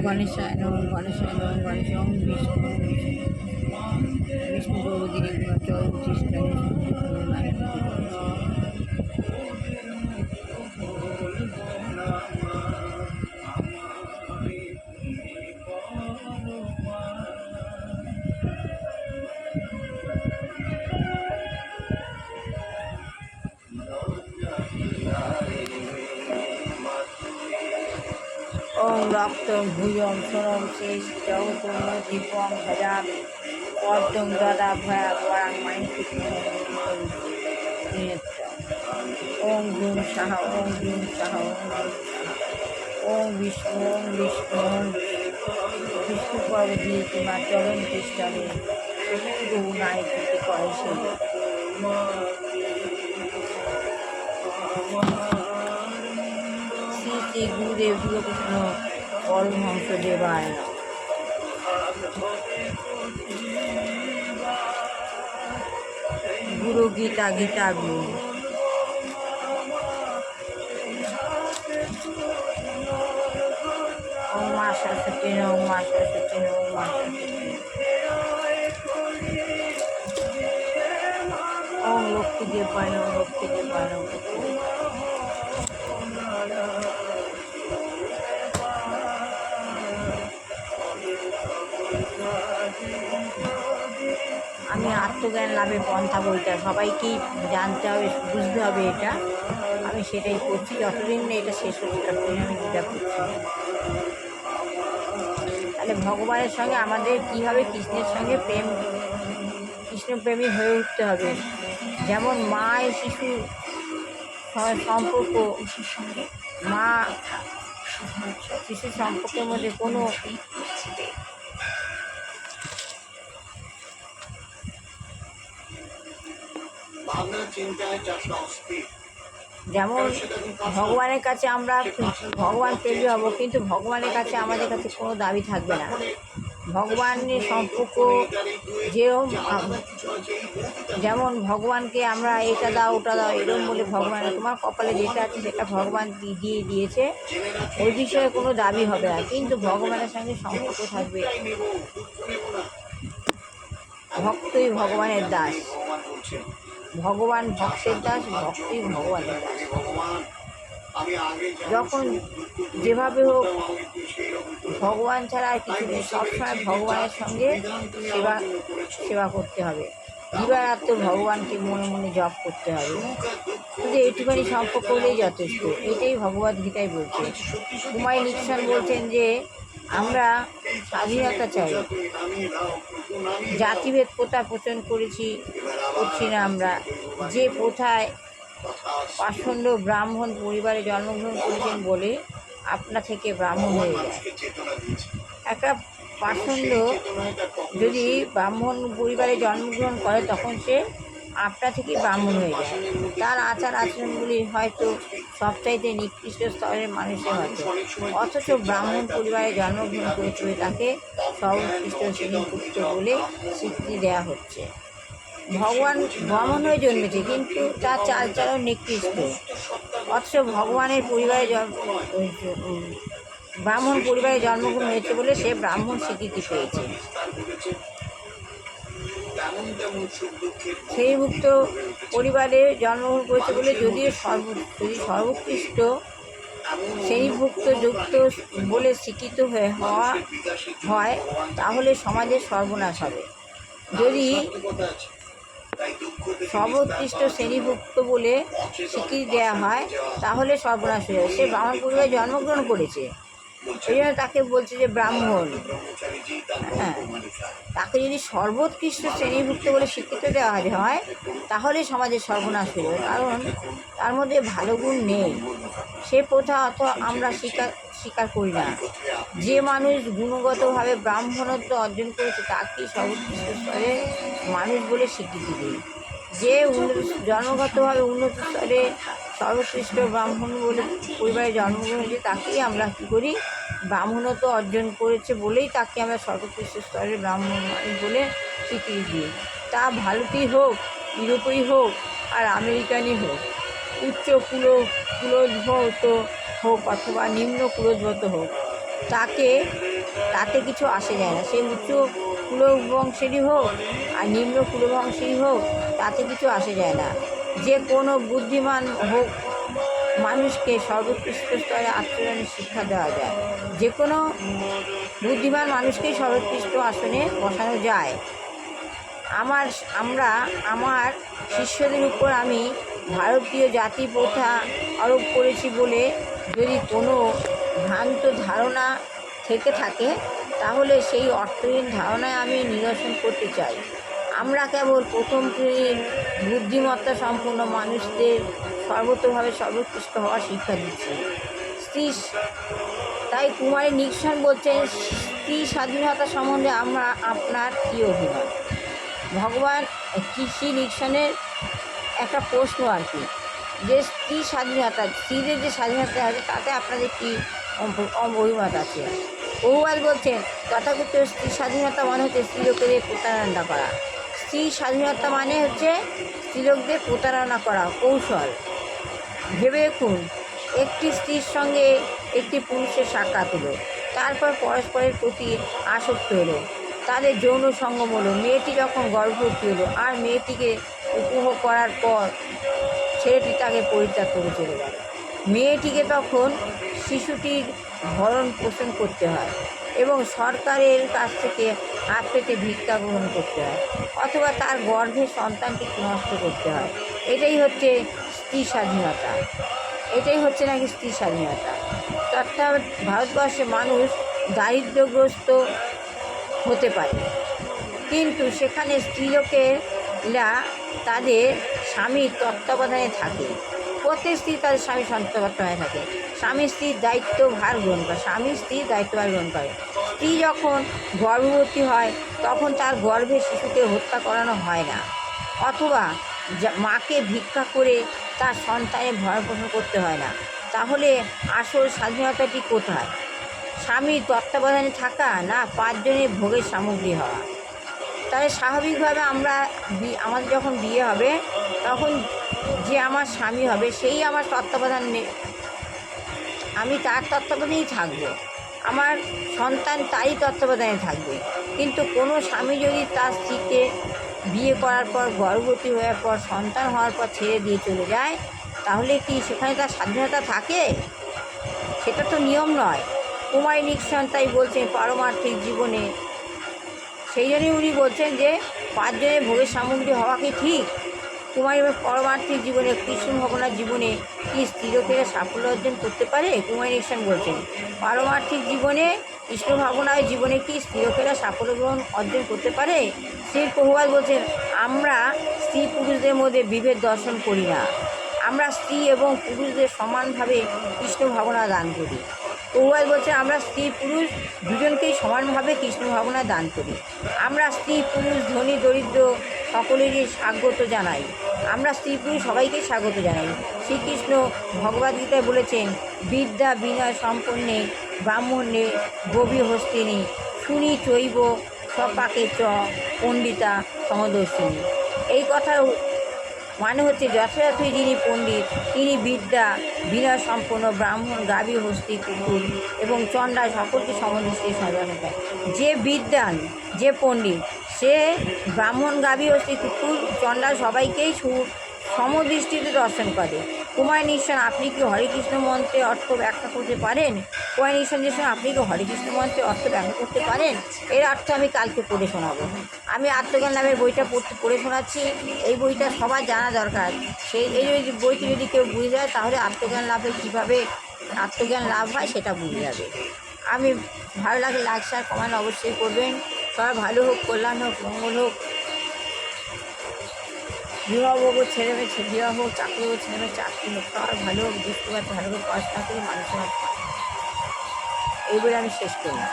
গণেশায় নম গণেশায় নম গণেশ ওম বিষ্ণু বিষ্ণু প্রভুদিনী চল চেষ্টা ওম রক্তম ভূয়ম সোনম শেষ জগতম দীপম ভজামি পদ্মং দদা ভয়া বরাং মাহিকৃষ্ণ ওম গুম সাহা ওম গুম সাহা ওম গুম সাহা ওম বিষ্ণু বিষ্ণু পর্ব দিয়ে তোমার চরণ খ্রিস্টানে বহু নাই করতে করে শ্রী শ্রী গুরুদেব শ্রীকৃষ্ণ পরমহংস দেবায় গুরু গীতা গীতা গুরু ওম মা সরস্বতী ওম মা সরস্বতী ওম মা সরস্বতী ওম লক্ষ্মী দেবায় ওম লক্ষ্মী দেবায় ওম আমি আত্মজ্ঞান লাভের পন্থা বইটা সবাইকেই জানতে হবে, বুঝতে হবে। এটা আমি সেটাই করছি, যতদিন না এটা শেষ হচ্ছে ততদিন আমি যেটা করছি। তাহলে ভগবানের সঙ্গে আমাদের কীভাবে কৃষ্ণের সঙ্গে কৃষ্ণপ্রেমী হয়ে উঠতে হবে। যেমন মায়ের শিশু সম্পর্ক, মা শিশু সম্পর্কের মধ্যে কোনো যেমন ভগবানের কাছে আমরা ভগবান প্রেমী হব, কিন্তু ভগবানের কাছে আমাদের কাছে কোনো দাবি থাকবে না। ভগবানের সম্পর্ক যেমন ভগবানকে আমরা এটা দাও ওটা দাও এরকম বলে ভগবান তোমার কপালে যেটা আছে সেটা ভগবান দিয়ে দিয়েছে, ওই বিষয়ে কোনো দাবি হবে না। কিন্তু ভগবানের সঙ্গে সম্পর্ক থাকবে। ভক্তই ভগবানের দাস, ভগবান ভক্তের দাস, ভক্তই ভগবানের দাস। যখন যেভাবে হোক ভগবান ছাড়া আর কিছু নেই, সবসময় ভগবানের সঙ্গে সেবা করতে হবে। দিবারাত্র ভগবানকে মনে মনে জপ করতে হবে। শুধু এইটুখানি সম্পর্ক করলেই যথেষ্ট। এটাই ভগবদ গীতায় বলছে। কুমারী নিঃসন বলছেন যে আমরা স্বাধীনতা চাই, জাতিভেদ প্রথা প্রচলন করছি না আমরা। যে প্রথায় পাষণ্ড ব্রাহ্মণ পরিবারে জন্মগ্রহণ করেছেন বলে আপনা থেকে ব্রাহ্মণ হয়ে যায়। একটা পাষণ্ড যদি ব্রাহ্মণ পরিবারে জন্মগ্রহণ করে তখন সে আপনা থেকে ব্রাহ্মণ হয়ে যায়। তার আচার আচরণগুলি হয়তো সবচাইতে নিকৃষ্ট স্তরের মানুষের হয়তো, অথচ ব্রাহ্মণ পরিবারে জন্মগ্রহণ করেছে তাকে সর্বোৎকৃষ্ট শ্রেণীভুক্ত বলে স্বীকৃতি দেওয়া হচ্ছে। ভগবান ব্রাহ্মণ হয়ে জন্মেছে কিন্তু তার চালচলন নিকৃষ্ট, অথচ ভগবানের পরিবারে ব্রাহ্মণ পরিবারে জন্মগ্রহণ হয়েছে বলে সে ব্রাহ্মণ স্বীকৃতি পেয়েছে। শ্রেণীভুক্ত পরিবারে জন্মগ্রহণ করেছে বলে যদি সর্বোৎকৃষ্ট শ্রেণীভুক্ত যুক্ত বলে স্বীকৃত হয় তাহলে সমাজের সর্বনাশ হবে। যদি সর্বোৎকৃষ্ট শ্রেণীভুক্ত বলে স্বীকৃতি দেওয়া হয় তাহলে সর্বনাশ হয়ে যাবে। সে ব্রাহ্মণ পরিবারে জন্মগ্রহণ করেছে, এই জন্য তাকে বলছে যে ব্রাহ্মণ। হ্যাঁ, তাকে যদি সর্বোৎকৃষ্ট শ্রেণীভুক্ত বলে স্বীকৃতি দেওয়া হয় তাহলে সমাজের সর্বনাশ হয়ে যাবে, কারণ তার মধ্যে ভালো গুণ নেই। সে প্রথা অত আমরা স্বীকার করি না। যে মানুষ গুণগতভাবে ব্রাহ্মণত্ব অর্জন করেছে তাকেই সর্বোৎকৃষ্ট স্তরে মানুষ বলে স্বীকৃতি দিই। যে জন্মগতভাবে উন্নত স্তরে সর্বোৎকৃষ্ট ব্রাহ্মণ বলে পরিবারে জন্মগ্রহণ হয়েছে তাকেই আমরা কী করি, ব্রাহ্মণত্ব অর্জন করেছে বলেই তাকে আমরা সর্বোৎকৃষ্ট স্তরের ব্রাহ্মণ মানুষ বলে স্বীকৃতি দিই। তা ভারতেই হোক, ইউরোপেই হোক আর আমেরিকানই হোক, উচ্চ কুলোদ্ভূত হোক অথবা নিম্ন কুলোদ্ভূত হোক, তাতে কিছু আসে যায় না। সে উচ্চ কুলবংশেরই হোক আর নিম্ন কুলবংশেরই হোক, তাতে কিছু আসে যায় না। যে কোনো বুদ্ধিমান হোক, মানুষকে সর্বোৎকৃষ্ট স্তরে আচরণের শিক্ষা দেওয়া যায়। যে কোনো বুদ্ধিমান মানুষকেই সর্বোৎকৃষ্ট আসনে বসানো যায়। আমার শিষ্যদের উপর আমি ভারতীয় জাতি প্রথা আরোপ করেছি বলে যদি কোনো ভ্রান্ত ধারণা থেকে থাকে, তাহলে সেই অর্থহীন ধারণায় আমি নিরসন করতে চাই। আমরা কেবল প্রথম শ্রেণীর বুদ্ধিমত্তা সম্পন্ন মানুষদের সর্বতোভাবে সর্বোৎকৃষ্ট হওয়ার শিক্ষা দিচ্ছি। তাই কুমারী নিক্সন বলছেন, স্ত্রী স্বাধীনতা সম্বন্ধে আপনার কী অভিমত? ভগবান শ্রী নিক্সনের একটা প্রশ্ন আর কি, যে স্ত্রী স্বাধীনতা, স্ত্রীদের যে স্বাধীনতা আছে তাতে আপনাদের কী অভিমত আছে? বহুবার বলছেন, তথাকথিত স্ত্রী স্বাধীনতা মানে হচ্ছে স্ত্রীলোকেদের প্রতারণা করা। স্ত্রী স্বাধীনতা মানে হচ্ছে স্ত্রীলোকদের প্রতারণা করা কৌশল। ভেবে দেখুন, একটি স্ত্রীর সঙ্গে একটি পুরুষের সাক্ষাৎ হলো, তারপর পরস্পরের প্রতি আসক্ত হলো, তাদের যৌন সঙ্গম হলো, মেয়েটি যখন গর্ভবতী হলো আর মেয়েটিকে উপভোগ করার পর ছেলেটি তাকে পরিত্যাগ করে চলে গেল, মেয়েটিকে তখন শিশুটির ভরণ পোষণ করতে হয় এবং সরকারের কাছ থেকে হাত পেতে ভিক্ষা গ্রহণ করতে হয়, অথবা তার গর্ভের সন্তানটি নষ্ট করতে হয়। এটাই হচ্ছে স্ত্রী স্বাধীনতা, এটাই হচ্ছে নাকি স্ত্রী স্বাধীনতা। তৎক্ষণাৎ ভারতবর্ষে মানুষ দারিদ্র্যগ্রস্ত হতে পারে, কিন্তু সেখানে স্ত্রীলোকেরা তাদের স্বামীর তত্ত্বাবধানে থাকে। প্রত্যেক স্ত্রী তাদের স্বামীর তত্ত্বাবধানে থাকে, স্বামী স্ত্রীর দায়িত্বভার গ্রহণ করে, স্বামী স্ত্রীর দায়িত্বভার গ্রহণ করে। স্ত্রী যখন গর্ভবতী হয় তখন তার গর্ভে শিশুকে হত্যা করানো হয় না, অথবা মাকে ভিক্ষা করে তার সন্তানের ভরণ পোষণ করতে হয় না। তাহলে আসল স্বাধীনতাটি কোথায়? স্বামীর তত্ত্বাবধানে থাকা না 5 জনের ভোগের সামগ্রী হওয়া? তাহলে স্বাভাবিকভাবে আমাদের যখন বিয়ে হবে তখন যে আমার স্বামী হবে সেই আমার তত্ত্বাবধান আমি তার তত্ত্বাবধানেই থাকবো, আমার সন্তান তারই তত্ত্বাবধানে থাকবে। কিন্তু কোনো স্বামী যদি তার স্ত্রীকে বিয়ে করার পর গর্ভবতী হওয়ার পর সন্তান হওয়ার পর ছেড়ে দিয়ে চলে যায়, তাহলে কি সেখানে তার স্বাধীনতা থাকে? সেটা তো নিয়ম নয়। কুমারী নিক্সন তাই বলছেন পারমার্থিক জীবনে, সেই জন্যই উনি বলছেন যে 5 জনের ভোগের সামগ্রী হওয়া কি ঠিক? কুমারী পারমার্থিক জীবনে, কৃষ্ণ ভগবানের জীবনে কি স্ত্রীলোকেরা সাফল্য অর্জন করতে পারে? কুমারী নিক্সন বলছেন পারমার্থিক জীবনে, কৃষ্ণ ভগবানের জীবনে কি স্ত্রীলোকেরা সাফল্য অর্জন করতে পারে? শ্রী প্রভুপাদ বলছেন, আমরা স্ত্রী পুরুষদের মধ্যে বিভেদ দর্শন করি না, আমরা স্ত্রী এবং পুরুষদের সমানভাবে কৃষ্ণ ভাবনা দান করি। প্রভুপাদ বলছে, আমরা স্ত্রী পুরুষ দুজনকেই সমানভাবে কৃষ্ণ ভাবনা দান করি। আমরা স্ত্রী পুরুষ ধনী দরিদ্র সকলেরই স্বাগত জানাই, আমরা স্ত্রী পুরুষ সবাইকেই স্বাগত জানাই। শ্রীকৃষ্ণ ভগবদ্গীতায় বলেছেন, বিদ্যা বিনয় সম্পন্নে ব্রাহ্মণে গভীর হস্তিনী শুনি চৈব স্বপাকে চ পণ্ডিতা সমদর্শিনী। এই কথার মানে হচ্ছে যথাযথই যিনি পণ্ডিত তিনি বিদ্যা বিনয় সম্পন্ন ব্রাহ্মণ গাভী হস্তি কুকুর এবং চণ্ডা সকলকে সমদৃষ্টির সাধারণ পায়। যে বিদ্যান, যে পণ্ডিত, সে ব্রাহ্মণ গাভী হস্তি কুকুর চণ্ডা সবাইকেই সমদৃষ্টিতে দর্শন করে। কুমারী নিক্সন, আপনি কি হরেকৃষ্ণ মন্ত্রের অর্থ ব্যাখ্যা করতে পারেন? কুমারী নিক্সন আপনি কি হরেকৃষ্ণ মন্ত্রের অর্থ ব্যাখ্যা করতে পারেন? এর অর্থ আমি কালকে পড়ে শোনাবো। আমি আত্মজ্ঞান লাভের বইটা পড়ে শোনাচ্ছি, এই বইটা সবার জানা দরকার। এই বইটি যদি কেউ বুঝে যায় তাহলে আত্মজ্ঞান লাভ হয় সেটা বুঝে যাবে। আমি ভালো লাগলে লাইক শেয়ার কমেন্ট অবশ্যই করবেন। সবার ভালো হোক, কল্যাণ হোক, মঙ্গল হোক। বিবাহ হোক, বিবাহ হোক, চাকরি হোক, ছেলেমেয়ে চাকরি হোক, সবার ভালো হোক, দুঃখ ভালো হোক, পড়াশোনা করে মানুষের এই বলে আমি শেষ করলাম।